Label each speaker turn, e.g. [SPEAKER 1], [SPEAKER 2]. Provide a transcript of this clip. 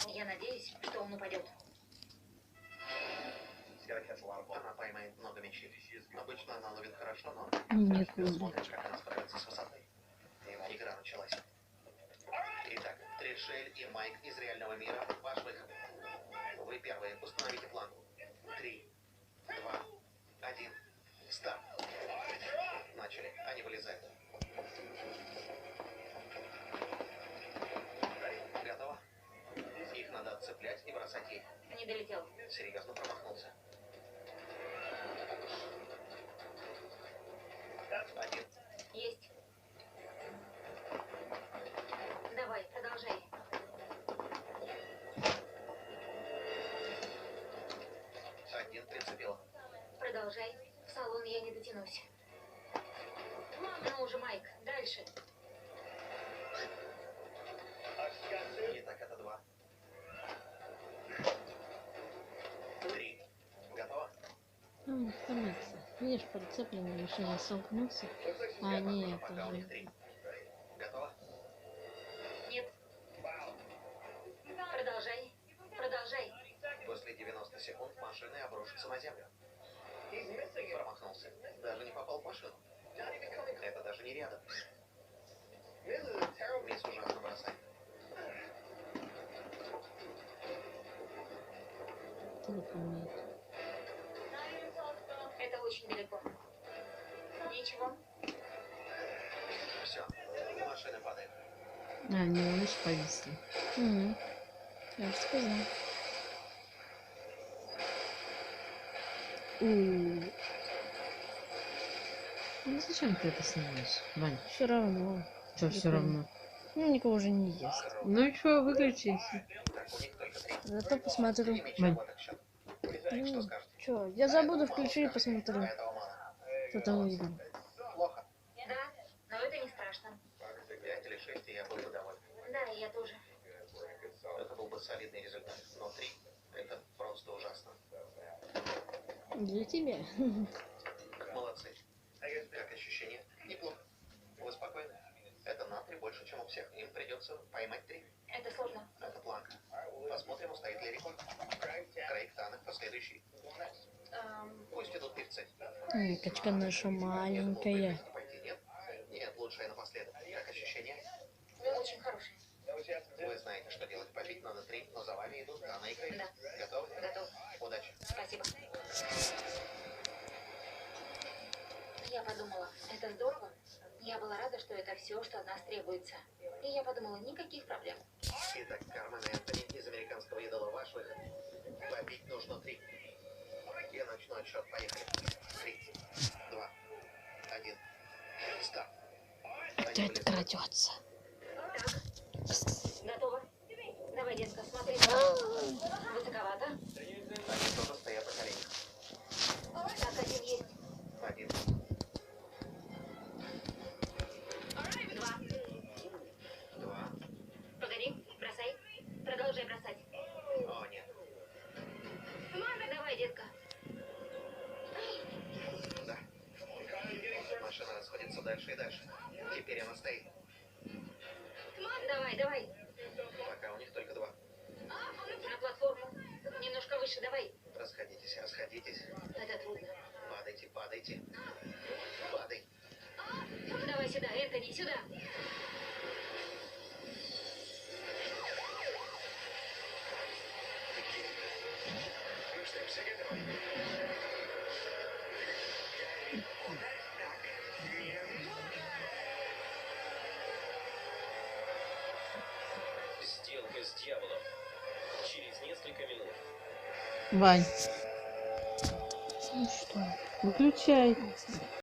[SPEAKER 1] Я надеюсь, что он упадет.
[SPEAKER 2] Она поймает много мячей. Обычно она ловит хорошо, но
[SPEAKER 3] Нет,
[SPEAKER 2] смотришь, как она справится с высотой. Игра началась. Итак, Тришель и Майк из реального мира. Ваш выход. Вы первые. Установите план. 3, 2, 1. Старт. Начали. Они вылезают. Готово? Их надо отцеплять и бросать ей.
[SPEAKER 1] Не долетел.
[SPEAKER 2] Серьезно промахнулся. 1.
[SPEAKER 1] Есть. Давай, продолжай.
[SPEAKER 2] 1 прицепил.
[SPEAKER 1] Продолжай. В салон я не дотянусь. Ну уже, Майк, дальше.
[SPEAKER 2] Итак, это 2. 3. Готово?
[SPEAKER 3] Информация. Видишь, прицепленные решили столкнуться, а они
[SPEAKER 2] Пока
[SPEAKER 3] это
[SPEAKER 2] у них
[SPEAKER 3] же...
[SPEAKER 2] 3. Готово?
[SPEAKER 1] Нет. Продолжай. Продолжай.
[SPEAKER 2] После 90 секунд машины обрушатся на землю. Промахнулся. Даже не попал в машину. Это даже не рядом. Мисс ужасно бросает.
[SPEAKER 3] Телефон нет.
[SPEAKER 1] Это очень далеко. Ничего.
[SPEAKER 2] Все. Машина падает.
[SPEAKER 3] Не, лишь повисли. Я же сказал. Ну зачем ты это снимаешь, Вань?
[SPEAKER 4] Все равно.
[SPEAKER 3] Что все равно?
[SPEAKER 4] Ну, никого уже не ест.
[SPEAKER 3] Ну и что, выключи.
[SPEAKER 2] Так, у них только 3.
[SPEAKER 4] Зато посмотрю.
[SPEAKER 2] И мячом в этот счет. Что
[SPEAKER 4] Ну,
[SPEAKER 2] скажете?
[SPEAKER 4] чё, я забуду, включу и посмотрю.
[SPEAKER 2] Этого мало.
[SPEAKER 4] Кто там выиграл.
[SPEAKER 2] Плохо.
[SPEAKER 1] Да, но это не страшно.
[SPEAKER 2] 5 или 6, и я был бы доволен.
[SPEAKER 1] Да, я тоже.
[SPEAKER 2] Это был бы солидный результат. Но 3 — это просто ужасно.
[SPEAKER 4] Для тебя.
[SPEAKER 2] Молодцы. Как ощущение? Неплохо. Вы спокойны? Это на 3 больше, чем у всех. Им придется поймать 3.
[SPEAKER 1] Это сложно.
[SPEAKER 2] Это планка. Посмотрим, устоит ли рекорд. Крейг Таннер последующий. Пусть идут певцы.
[SPEAKER 4] Качка наша маленькая.
[SPEAKER 2] Пойти нет? Нет, лучшее напоследок. Как ощущение?
[SPEAKER 1] Очень хороший.
[SPEAKER 2] Вы знаете, что делать. Попить надо 3, но за вами идут Анна и Крейг.
[SPEAKER 1] Да.
[SPEAKER 2] Готовы?
[SPEAKER 1] Готов.
[SPEAKER 2] Удачи.
[SPEAKER 1] Спасибо. Я подумала, это здорово. Я была рада, что это все, что от нас требуется. И я подумала, никаких проблем.
[SPEAKER 2] Итак, Кармен и Энтони из американского идола. Ваш выход. Побить нужно 3. Я начну отсчет. Поехали. 3, 2, 1. Старт. Они
[SPEAKER 4] Опять крадется.
[SPEAKER 1] Так, готово. Давай, детка, смотри. Высоковато.
[SPEAKER 2] Они тоже стоят на коленях.
[SPEAKER 1] Так, 1 есть.
[SPEAKER 2] 1.
[SPEAKER 1] 2.
[SPEAKER 2] 2.
[SPEAKER 1] Погоди, бросай. Продолжай бросать.
[SPEAKER 2] О, нет.
[SPEAKER 1] Давай, детка.
[SPEAKER 2] Да. Машина расходится дальше и дальше. Теперь она стоит.
[SPEAKER 1] Давай, давай.
[SPEAKER 2] Пока у них только 2.
[SPEAKER 1] На платформу. Немножко выше, давай.
[SPEAKER 2] Расходитесь, расходитесь.
[SPEAKER 1] Это трудно.
[SPEAKER 2] Падайте, падайте. Падай.
[SPEAKER 1] Давай сюда, Энтони, сюда.
[SPEAKER 5] Сделка с дьяволом. Через несколько минут.
[SPEAKER 3] Вань,
[SPEAKER 4] Ну что?
[SPEAKER 3] выключай.